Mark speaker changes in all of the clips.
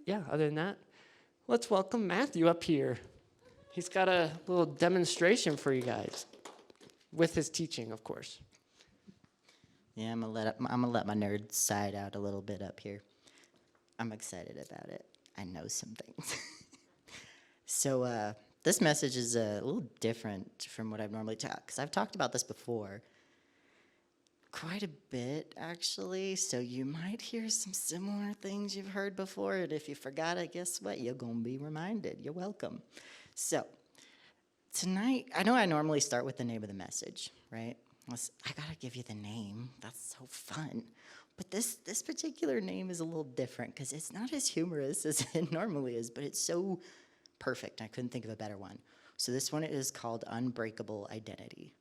Speaker 1: yeah, other than that, let's welcome Matthew up here. He's got a little demonstration for you guys with his teaching, of course.
Speaker 2: Yeah, I'm gonna let my nerd side out a little bit up here. I'm excited about it. I know some things. So this message is a little different from what I've normally talked, because I've talked about this before quite a bit, actually. So you might hear some similar things you've heard before, and if you forgot it, guess what? You're gonna be reminded. You're welcome. So tonight, I know I normally start with the name of the message, right? I gotta give you the name. That's so fun. But this particular name is a little different because it's not as humorous as it normally is, but it's so perfect. I couldn't think of a better one. So this one is called Unbreakable Identity.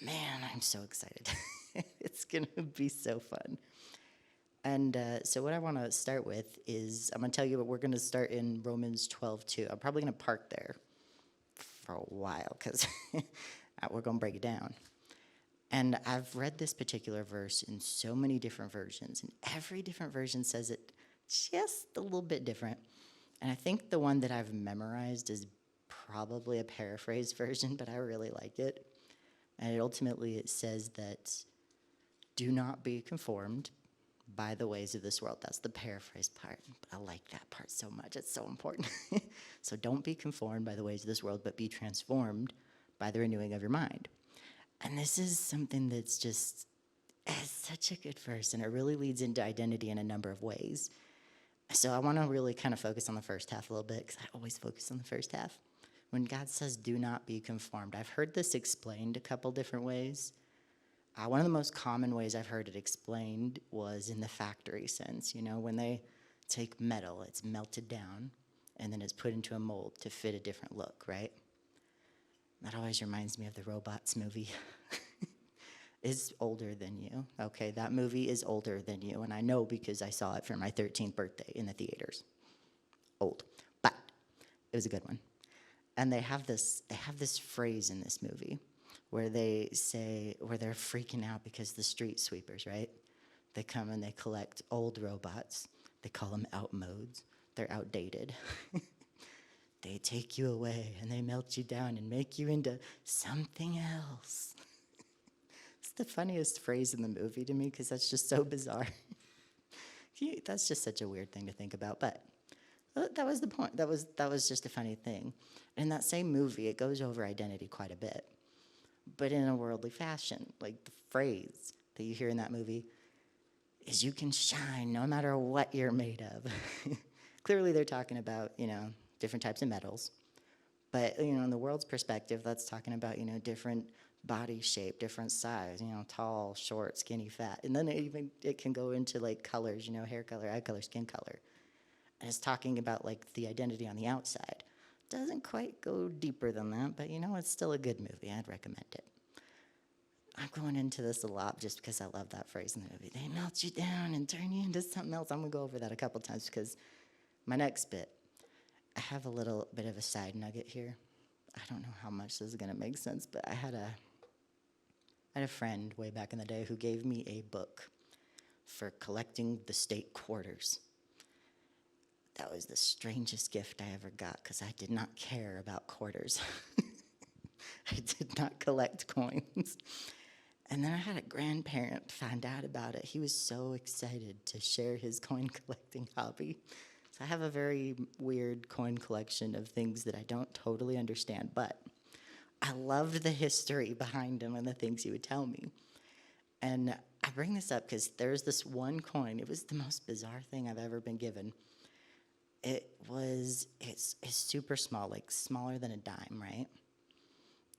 Speaker 2: Man, I'm so excited. It's gonna be so fun. And so what I want to start with is I'm gonna tell you what we're gonna start in Romans 12:2. I'm probably gonna park there for a while because we're going to break it down. And I've read this particular verse in so many different versions, and every different version says it just a little bit different. And I think the one that I've memorized is probably a paraphrase version, but I really like it. And it says that do not be conformed by the ways of this world. That's the paraphrase part. But I like that part so much. It's so important. So don't be conformed by the ways of this world, but be transformed by the renewing of your mind. And this is something that's just it's such a good verse, and it really leads into identity in a number of ways. So I want to really kind of focus on the first half a little bit, because I always focus on the first half. When God says, do not be conformed, I've heard this explained a couple different ways. One of the most common ways I've heard it explained was in the factory sense. You know, when they take metal, it's melted down, and then it's put into a mold to fit a different look, right? That always reminds me of the Robots movie. Is older than you. Okay, that movie is older than you, and I know because I saw it for my 13th birthday in the theaters. Old, but it was a good one. And they have this phrase in this movie where they're freaking out because the street sweepers, right? They come and they collect old robots. They call them outmodes. They're outdated. They take you away and they melt you down and make you into something else. It's the funniest phrase in the movie to me because that's just so bizarre. That's just such a weird thing to think about, but that was the point. That was just a funny thing. In that same movie, it goes over identity quite a bit, but in a worldly fashion. Like the phrase that you hear in that movie is you can shine no matter what you're made of. Clearly they're talking about, different types of metals. But, in the world's perspective, that's talking about, different body shape, different size, tall, short, skinny, fat. And then it can go into like colors, hair color, eye color, skin color. And it's talking about like the identity on the outside. Doesn't quite go deeper than that, but it's still a good movie. I'd recommend it. I'm going into this a lot just because I love that phrase in the movie. They melt you down and turn you into something else. I'm going to go over that a couple times because my next bit, I have a little bit of a side nugget here. I don't know how much this is going to make sense, but I had a friend way back in the day who gave me a book for collecting the state quarters. That was the strangest gift I ever got because I did not care about quarters. I did not collect coins. And then I had a grandparent find out about it. He was so excited to share his coin collecting hobby. So I have a very weird coin collection of things that I don't totally understand, but I loved the history behind them and the things he would tell me. And I bring this up because there's this one coin. It was the most bizarre thing I've ever been given. It's super small, like smaller than a dime, right?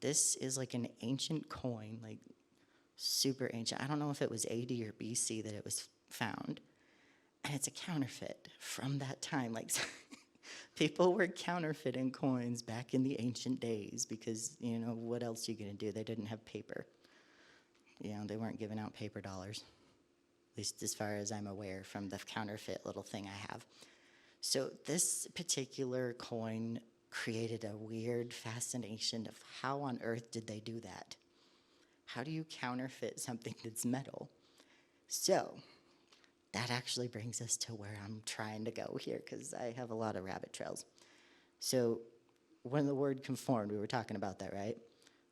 Speaker 2: This is like an ancient coin, like super ancient. I don't know if it was AD or BC that it was found. And it's a counterfeit from that time. Like people were counterfeiting coins back in the ancient days because, what else are you going to do? They didn't have paper. They weren't giving out paper dollars, at least as far as I'm aware from the counterfeit little thing I have. So this particular coin created a weird fascination of how on earth did they do that? How do you counterfeit something that's metal? So that actually brings us to where I'm trying to go here, because I have a lot of rabbit trails. So when the word conformed, we were talking about that, right?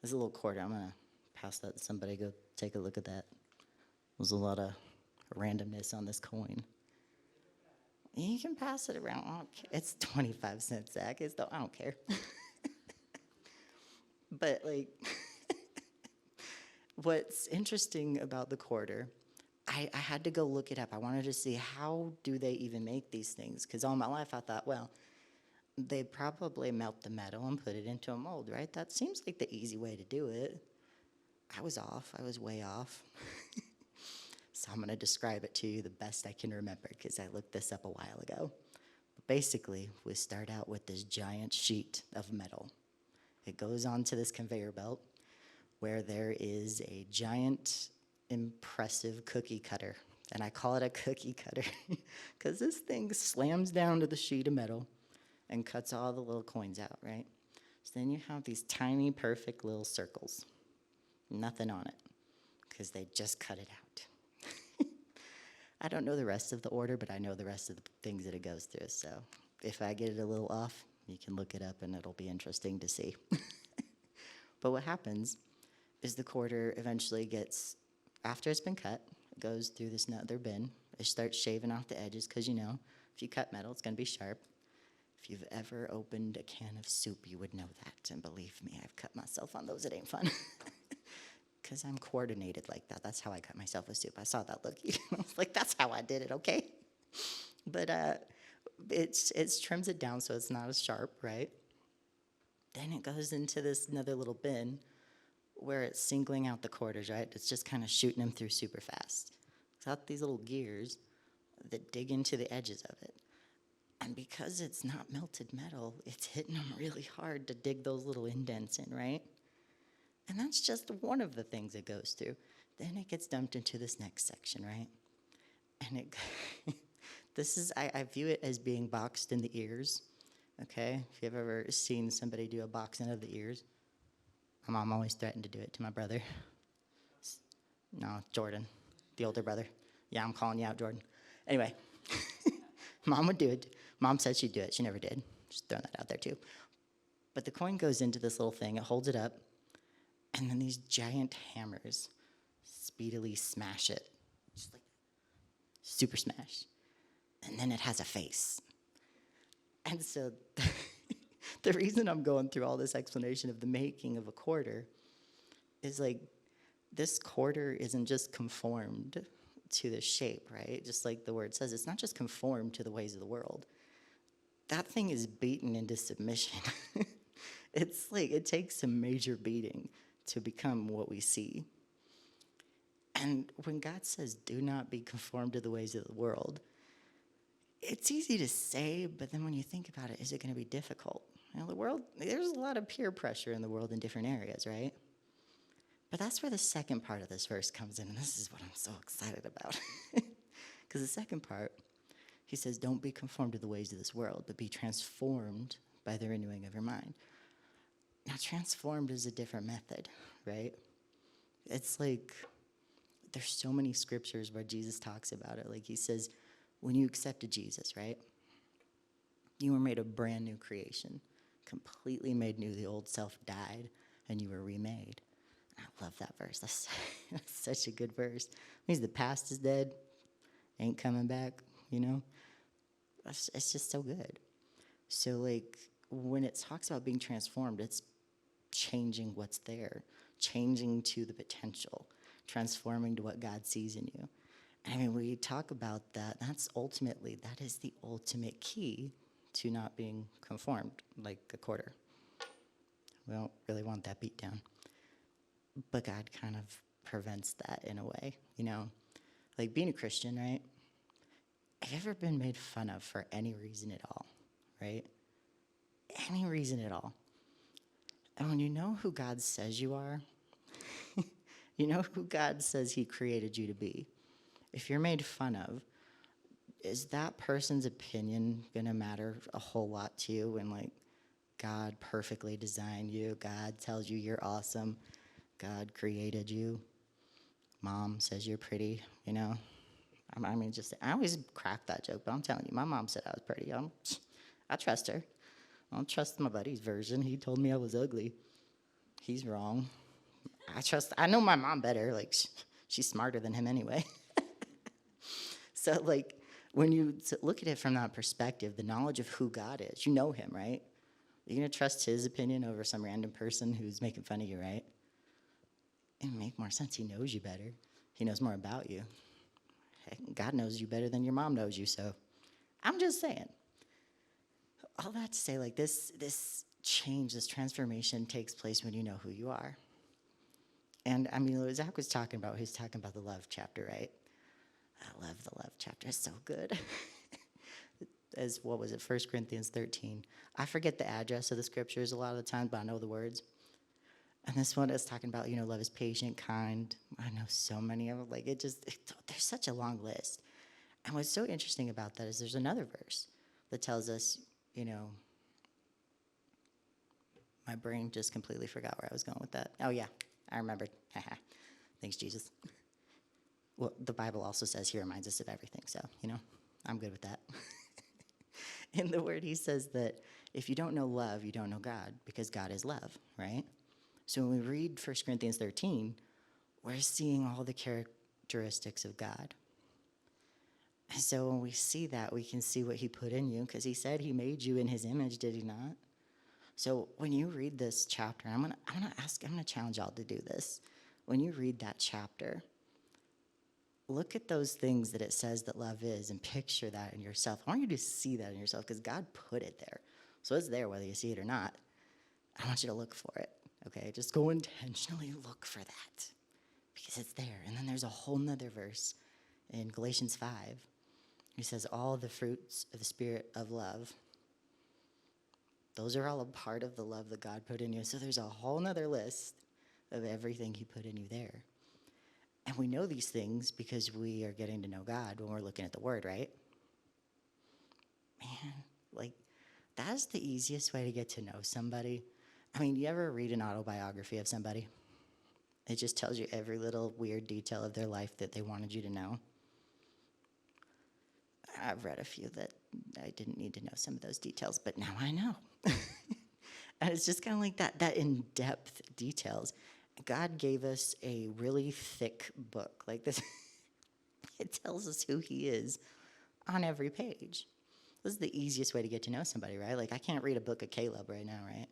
Speaker 2: There's a little quarter. I'm going to pass that to somebody. Go take a look at that. There's a lot of randomness on this coin. You can pass it around. I don't care. It's 25 cents, Zach. I don't care. But, like, what's interesting about the quarter, I had to go look it up. I wanted to see, how do they even make these things? Because all my life I thought, well, they'd probably melt the metal and put it into a mold, right? That seems like the easy way to do it. I was off. I was way off. So I'm going to describe it to you the best I can remember, because I looked this up a while ago. But basically, we start out with this giant sheet of metal. It goes onto this conveyor belt where there is a giant, impressive cookie cutter. And I call it a cookie cutter because this thing slams down to the sheet of metal and cuts all the little coins out, right? So then you have these tiny, perfect little circles. Nothing on it, because they just cut it out. I don't know the rest of the order, but I know the rest of the things that it goes through. So if I get it a little off, you can look it up and it'll be interesting to see. But what happens is the quarter eventually gets, after it's been cut, it goes through this other bin. It starts shaving off the edges, because if you cut metal, it's going to be sharp. If you've ever opened a can of soup, you would know that. And believe me, I've cut myself on those. It ain't fun. Because I'm coordinated like that. That's how I cut myself with soup. I saw that look. I was like, that's how I did it, okay? But it trims it down so it's not as sharp, right? Then it goes into this another little bin where it's singling out the quarters, right? It's just kind of shooting them through super fast. It's got these little gears that dig into the edges of it. And because it's not melted metal, it's hitting them really hard to dig those little indents in, right? And that's just one of the things it goes through. Then it gets dumped into this next section, right? And I view it as being boxed in the ears, okay? If you've ever seen somebody do a boxing of the ears, my mom always threatened to do it to my brother. No, Jordan, the older brother. Yeah, I'm calling you out, Jordan. Anyway, Mom would do it. Mom said she'd do it. She never did. Just throwing that out there, too. But the coin goes into this little thing. It holds it up. And then these giant hammers speedily smash it. Just like super smash. And then it has a face. And so the reason I'm going through all this explanation of the making of a quarter is like, this quarter isn't just conformed to the shape, right? Just like the word says, it's not just conformed to the ways of the world. That thing is beaten into submission. It's like, it takes a major beating to become what we see. And when God says, do not be conformed to the ways of the world, it's easy to say, but then when you think about it, is it going to be difficult? The world, there's a lot of peer pressure in the world in different areas, right? But that's where the second part of this verse comes in, and this is what I'm so excited about. Because the second part, he says, don't be conformed to the ways of this world, but be transformed by the renewing of your mind. Now, transformed is a different method, right? It's like, there's so many scriptures where Jesus talks about it. Like he says, when you accepted Jesus, right? You were made a brand new creation, completely made new. The old self died, and you were remade. I love that verse. That's such a good verse. It means the past is dead, ain't coming back, It's just so good. So, like, when it talks about being transformed, it's changing what's there, changing to the potential, transforming to what God sees in you. I mean, we talk about that. That is the ultimate key to not being conformed like a quarter. We don't really want that beat down. But God kind of prevents that in a way, Like being a Christian, right? Have you ever been made fun of for any reason at all, right? Any reason at all. And when you know who God says you are, you know who God says he created you to be, if you're made fun of, is that person's opinion going to matter a whole lot to you when, like, God perfectly designed you, God tells you you're awesome, God created you, Mom says you're pretty, I mean, just I always crack that joke, but I'm telling you, my mom said I was pretty. I trust her. I don't trust my buddy's version. He told me I was ugly. He's wrong. I know my mom better. Like, she's smarter than him anyway. So, like, when you look at it from that perspective, the knowledge of who God is, you know him, right? You're going to trust his opinion over some random person who's making fun of you, right? It would make more sense. He knows you better. He knows more about you. Heck, God knows you better than your mom knows you, so I'm just saying. All that to say, like, this change, this transformation takes place when you know who you are. And, I mean, what Zach was talking about, he's talking about the love chapter, right? I love the love chapter. It's so good. As, what was it, 1 Corinthians 13. I forget the address of the scriptures a lot of the time, but I know the words. And this one is talking about, love is patient, kind. I know so many of them. Like, there's such a long list. And what's so interesting about that is there's another verse that tells us, my brain just completely forgot where I was going with that. Oh, yeah, I remembered. Thanks, Jesus. Well, the Bible also says he reminds us of everything, so, I'm good with that. In the word, he says that if you don't know love, you don't know God, because God is love, right? So when we read 1 Corinthians 13, we're seeing all the characteristics of God. And so when we see that, we can see what he put in you, because he said he made you in his image, did he not? So when you read this chapter, I'm gonna challenge y'all to do this. When you read that chapter, look at those things that it says that love is and picture that in yourself. I want you to see that in yourself because God put it there. So it's there whether you see it or not. I want you to look for it, okay? Just go intentionally look for that because it's there. And then there's a whole nother verse in Galatians 5. He says, all the fruits of the spirit of love. Those are all a part of the love that God put in you. So there's a whole nother list of everything he put in you there. And we know these things because we are getting to know God when we're looking at the Word, right? Man, like, that's the easiest way to get to know somebody. I mean, you ever read an autobiography of somebody? It just tells you every little weird detail of their life that they wanted you to know. I've read a few that I didn't need to know some of those details, but now I know. And it's just kind of like that in-depth details. God gave us a really thick book like this. It tells us who he is on every page. This is the easiest way to get to know somebody, right? Like, I can't read a book of Caleb right now, right?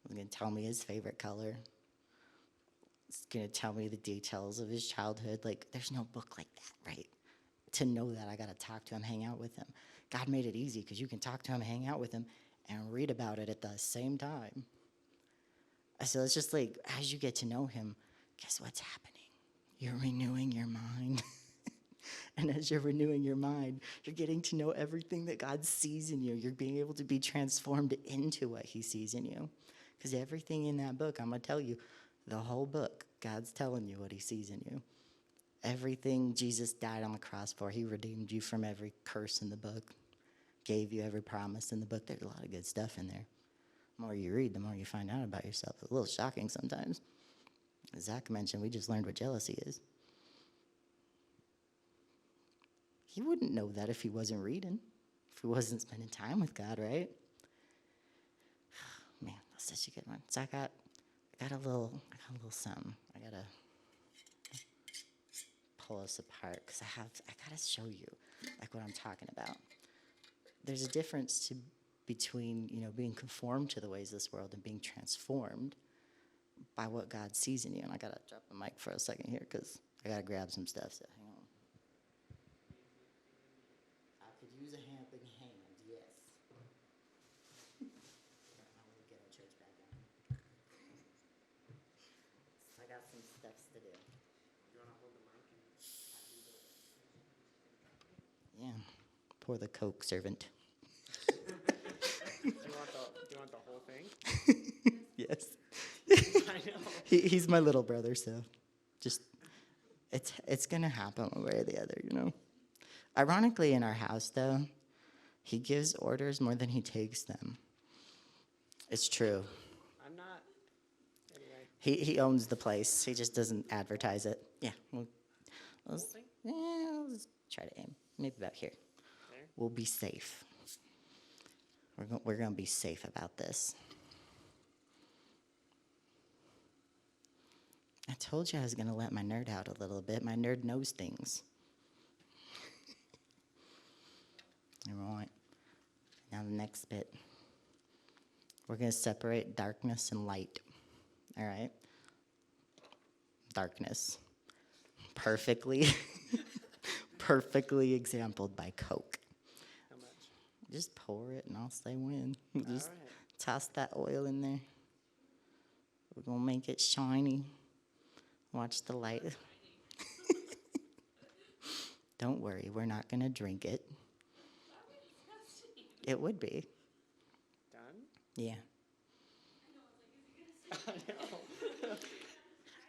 Speaker 2: It's going to tell me his favorite color. It's going to tell me the details of his childhood. Like, there's no book like that, right? To know that, I got to talk to him, hang out with him. God made it easy because you can talk to him, hang out with him, and read about it at the same time. So it's just like, as you get to know him, guess what's happening? You're renewing your mind. And as you're renewing your mind, you're getting to know everything that God sees in you. You're being able to be transformed into what he sees in you. Because everything in that book, I'm going to tell you, the whole book, God's telling you what he sees in you. Everything Jesus died on the cross for, he redeemed you from every curse in the book, gave you every promise in the book. There's a lot of good stuff in there. The more you read, the more you find out about yourself. It's a little shocking sometimes. As Zach mentioned, we just learned what jealousy is. He wouldn't know that if he wasn't reading, if he wasn't spending time with God, right? Man, that's such a good one. So I got a little something. I gotta pull us apart because I gotta show you like what I'm talking about. There's a difference between being conformed to the ways of this world and being transformed by what God sees in you. And I gotta drop the mic for a second here because I gotta grab some stuff. So hang on. I could use a helping hand, yes. I will get our church back on. I got some steps to do. You wanna hold the mic? Yeah. Pour the Coke, servant.
Speaker 1: Do you want the whole thing?
Speaker 2: Yes.
Speaker 1: I know.
Speaker 2: He's my little brother, so just it's gonna happen one way or the other, Ironically, in our house, though, he gives orders more than he takes them. It's true.
Speaker 1: I'm not. Anyway.
Speaker 2: He owns the place. He just doesn't advertise it. Yeah. Let's try to aim. Maybe about here.
Speaker 1: There?
Speaker 2: We'll be safe. We're going to be safe about this. I told you I was going to let my nerd out a little bit. My nerd knows things. All right. Now the next bit. We're going to separate darkness and light. All right? Darkness. Perfectly exampled by Coke.
Speaker 1: How much?
Speaker 2: Just pour it and I'll say when. Just
Speaker 1: All right.
Speaker 2: toss that oil in there. We're going to make it shiny. Watch the light. Don't worry, we're not going to drink it. It would be.
Speaker 1: Done?
Speaker 2: Yeah.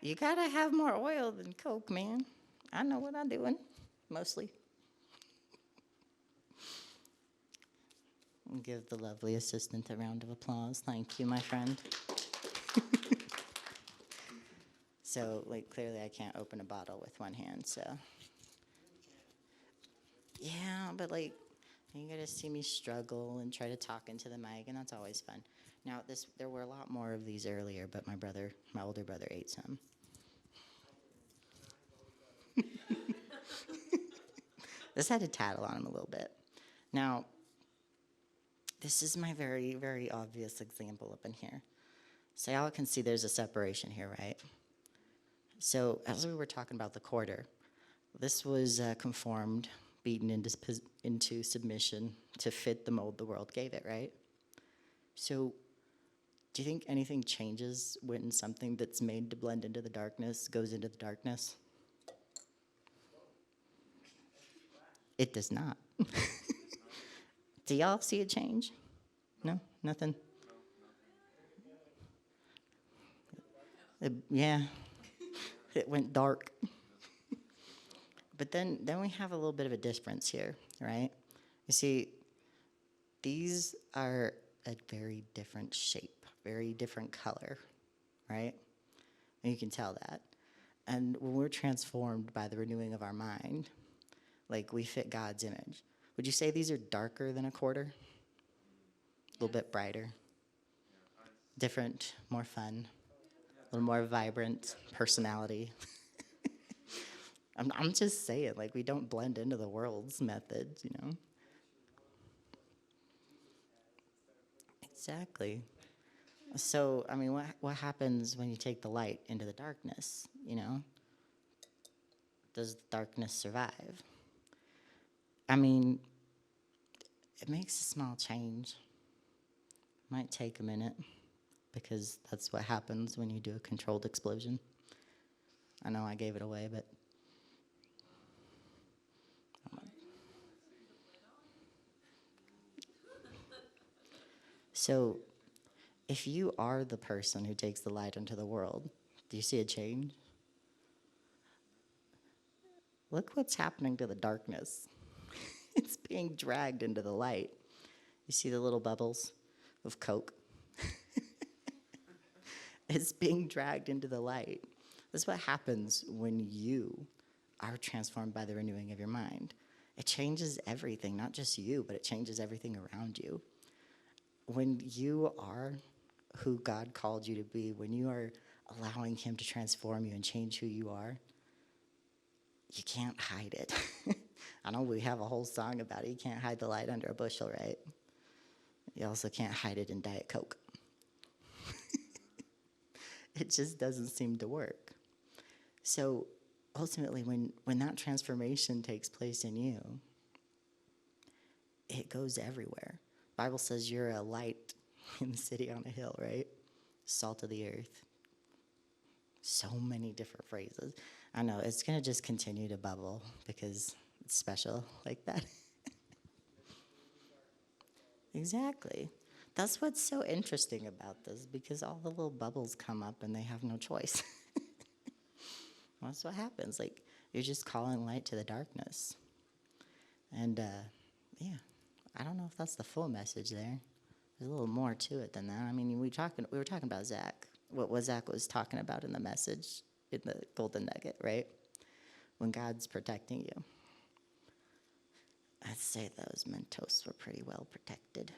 Speaker 2: You got to have more oil than Coke, man. I know what I'm doing, mostly. I'll give the lovely assistant a round of applause. Thank you, my friend. So, clearly I can't open a bottle with one hand, so. Yeah, but, you got to see me struggle and try to talk into the mic, and that's always fun. Now, there were a lot more of these earlier, but my older brother ate some. This had to tattle on him a little bit. Now, this is my very, very obvious example up in here. So y'all can see there's a separation here, right? So as we were talking about the quarter, this was conformed, beaten into submission to fit the mold the world gave it, right? So do you think anything changes when something that's made to blend into the darkness goes into the darkness? It does not. Do y'all see a change? No? Nothing? Yeah. It went dark. But then we have a little bit of a difference here, right? You see, these are a very different shape, very different color, right? And you can tell that. And when we're transformed by the renewing of our mind, we fit God's image. Would you say these are darker than a quarter? A little bit brighter? Different, more fun, a little more vibrant personality. I'm just saying, we don't blend into the world's methods, Exactly. So, what happens when you take the light into the darkness, Does the darkness survive? It makes a small change. Might take a minute, because that's what happens when you do a controlled explosion. I know I gave it away, but so if you are the person who takes the light into the world, do you see a change? Look what's happening to the darkness. It's being dragged into the light. You see the little bubbles of Coke? It's being dragged into the light. This is what happens when you are transformed by the renewing of your mind. It changes everything, not just you, but it changes everything around you. When you are who God called you to be, when you are allowing Him to transform you and change who you are, you can't hide it. I know we have a whole song about it. You can't hide the light under a bushel, right? You also can't hide it in Diet Coke. It just doesn't seem to work. So ultimately, when that transformation takes place in you, it goes everywhere. The Bible says you're a light in the city on a hill, right? Salt of the earth. So many different phrases. I know, it's going to just continue to bubble because it's special like that. Exactly. That's what's so interesting about this, because all the little bubbles come up and they have no choice. That's what happens. You're just calling light to the darkness. And, yeah, I don't know if that's the full message there. There's a little more to it than that. We were talking about Zach, what Zach was talking about in the message, in the golden nugget, right? When God's protecting you. I'd say those Mentos were pretty well protected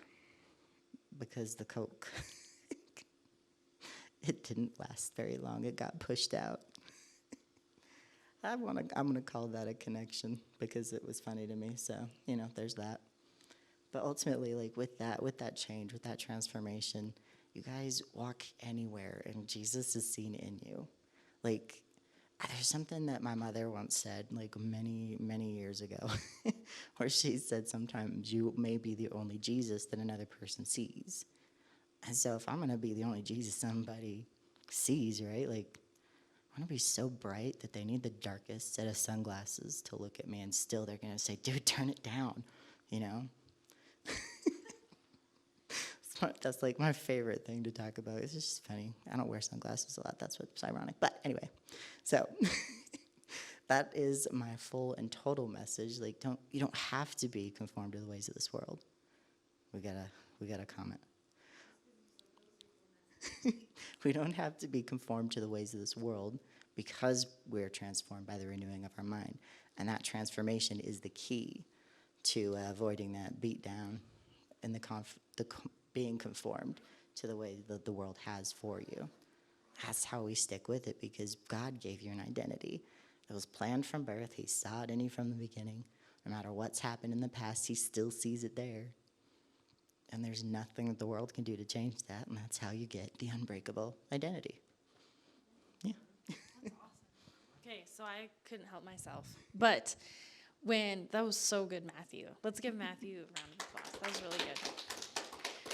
Speaker 2: because the Coke, it didn't last very long. It got pushed out. I'm gonna call that a connection because it was funny to me. So, there's that. But ultimately, like with that change, with that transformation, you guys walk anywhere and Jesus is seen in you. Like, there's something that my mother once said, like many, many years ago, where she said sometimes you may be the only Jesus that another person sees. And so if I'm going to be the only Jesus somebody sees, right, like I want to be so bright that they need the darkest set of sunglasses to look at me, and still they're going to say, dude, turn it down, That's like my favorite thing to talk about. It's just funny. I don't wear sunglasses a lot. That's what's ironic. But anyway, so that is my full and total message. Like, you don't have to be conformed to the ways of this world. We got a comment. We don't have to be conformed to the ways of this world because we're transformed by the renewing of our mind. And that transformation is the key to avoiding that beat down and being conformed to the way that the world has for you. That's how we stick with it, because God gave you an identity. It was planned from birth. He saw it in you from the beginning. No matter what's happened in the past, he still sees it there. And there's nothing that the world can do to change that, and that's how you get the unbreakable identity. Yeah.
Speaker 3: That's awesome. Okay, so I couldn't help myself. But that was so good, Matthew. Let's give Matthew a round of applause. That was really good.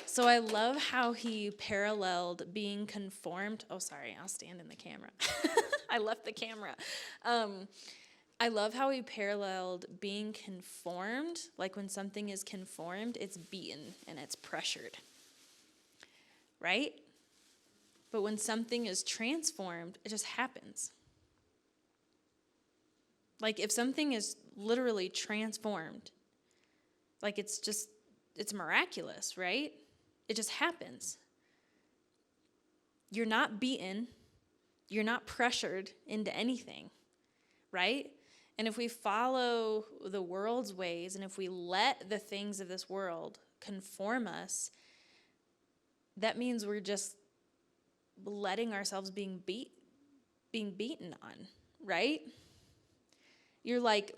Speaker 3: So I love how he paralleled being conformed. Oh, sorry, I'll stand in the camera. I left the camera. I love how he paralleled being conformed. Like when something is conformed, it's beaten and it's pressured. Right? But when something is transformed, it just happens. Like if something is literally transformed, like it's miraculous, right? It just happens. You're not beaten. You're not pressured into anything, right? And if we follow the world's ways, and if we let the things of this world conform us, that means we're just letting ourselves being beaten on, right? You're like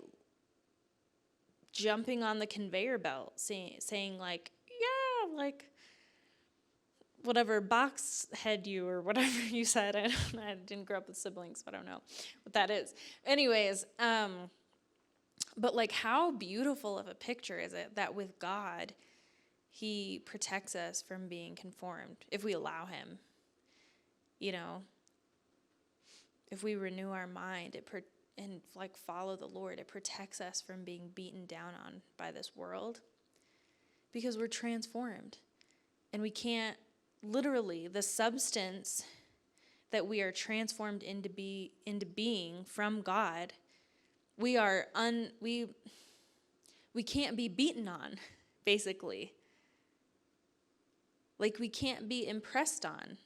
Speaker 3: jumping on the conveyor belt, saying like, yeah, like whatever box head you or whatever you said. I didn't grow up with siblings, so I don't know what that is. Anyways, but like how beautiful of a picture is it that with God, he protects us from being conformed if we allow him. If we renew our mind and like follow the Lord, it protects us from being beaten down on by this world because we're transformed. And we can't, literally, the substance that we are transformed into being from God, we can't be beaten on, basically. Like we can't be impressed on.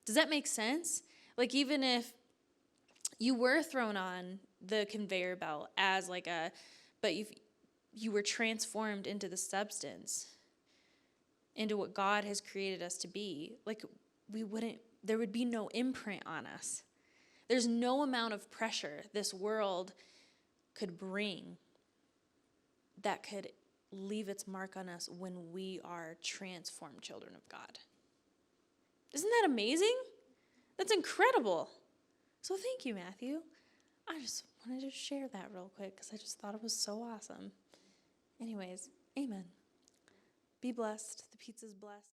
Speaker 3: Does that make sense? Like even if you were thrown on the conveyor belt but you were transformed into the substance, into what God has created us to be, like there would be no imprint on us. There's no amount of pressure this world could bring that could leave its mark on us when we are transformed children of God. Isn't that amazing? That's incredible. So thank you, Matthew. I just wanted to share that real quick because I just thought it was so awesome. Anyways, amen. Be blessed. The pizza's blessed.